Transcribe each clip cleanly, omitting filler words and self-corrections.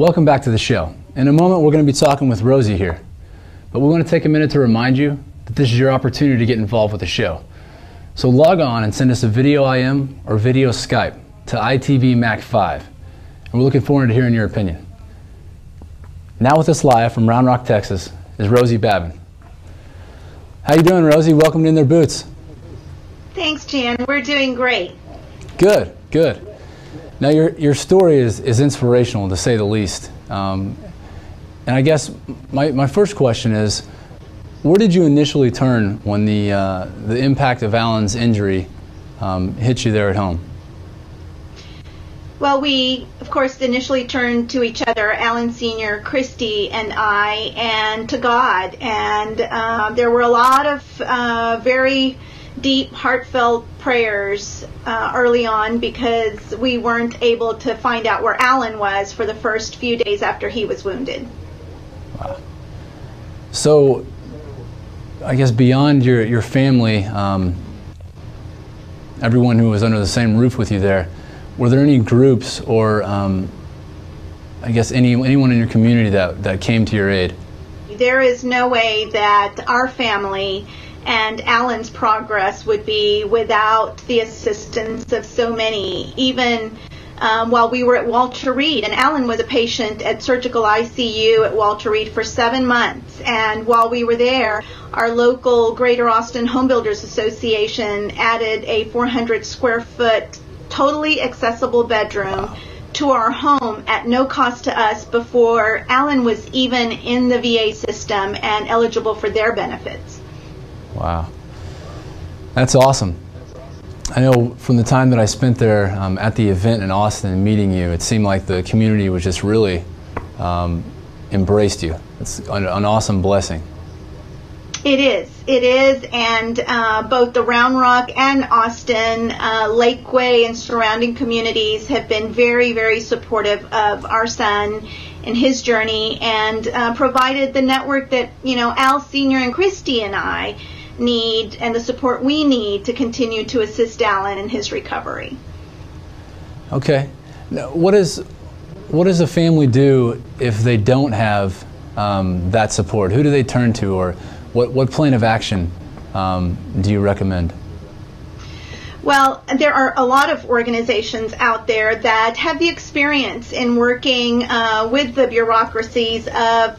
Welcome back to the show. In a moment we're going to be talking with Rosie here, but we want to take a minute to remind you that this is your opportunity to get involved with the show. So log on and send us a video IM or video Skype to ITV Mac 5, and we're looking forward to hearing your opinion. Now with us live from Round Rock, Texas is Rosie Babin. How you doing, Rosie? Welcome to In Their Boots. Thanks, Jan. We're doing great. Good, good. Now your story is inspirational, to say the least. And I guess my first question is, where did you initially turn when the impact of Alan's injury hit you there at home? Well, we, of course, initially turned to each other, Alan Sr., Christy, and I, and to God. And there were a lot of very deep, heartfelt prayers early on because we weren't able to find out where Alan was for the first few days after he was wounded. Wow. So, I guess beyond your family, everyone who was under the same roof with you there, were there any groups or I guess anyone in your community that came to your aid? There is no way that our family and Alan's progress would be without the assistance of so many, even while we were at Walter Reed. And Alan was a patient at surgical ICU at Walter Reed for 7 months. And while we were there, our local Greater Austin Home Builders Association added a 400 square foot totally accessible bedroom to our home at no cost to us before Alan was even in the VA system and eligible for their benefits. Wow. That's awesome. I know from the time that I spent there at the event in Austin meeting you, it seemed like the community was just really embraced you. It's an awesome blessing. It is, and both the Round Rock and Austin, Lakeway and surrounding communities have been very, very supportive of our son in his journey and provided the network that, Al Sr. and Christy and I need and the support we need to continue to assist Alan in his recovery. Okay. Now, what does a family do if they don't have that support? Who do they turn to, or what plan of action do you recommend? Well, there are a lot of organizations out there that have the experience in working with the bureaucracies of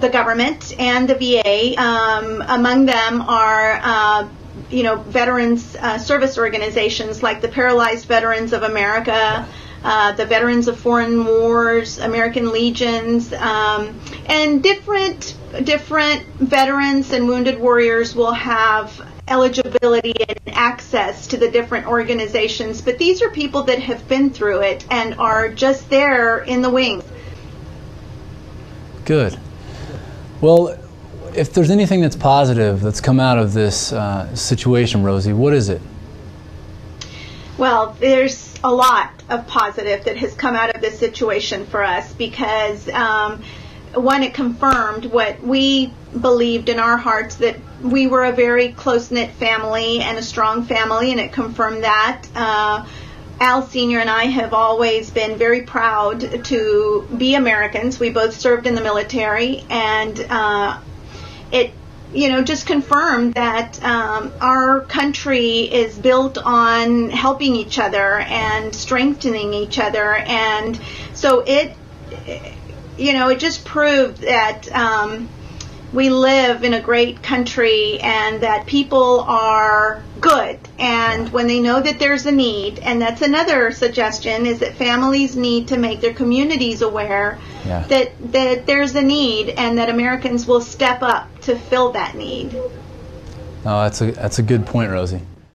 the government and the VA. Among them are, veterans service organizations like the Paralyzed Veterans of America, the Veterans of Foreign Wars, American Legions, and different veterans and wounded warriors will have eligibility and access to the different organizations. But these are people that have been through it and are just there in the wings. Good. Well, if there's anything that's positive that's come out of this situation, Rosie, what is it? Well, there's a lot of positive that has come out of this situation for us because, one, it confirmed what we believed in our hearts, that we were a very close-knit family and a strong family, and it confirmed that. Al Sr. and I have always been very proud to be Americans. We both served in the military, and it, just confirmed that our country is built on helping each other and strengthening each other, and so it just proved that we live in a great country and that people are good, and when they know that there's a need, and that's another suggestion, is that families need to make their communities aware that there's a need and that Americans will step up to fill that need. Oh, that's a good point, Rosie.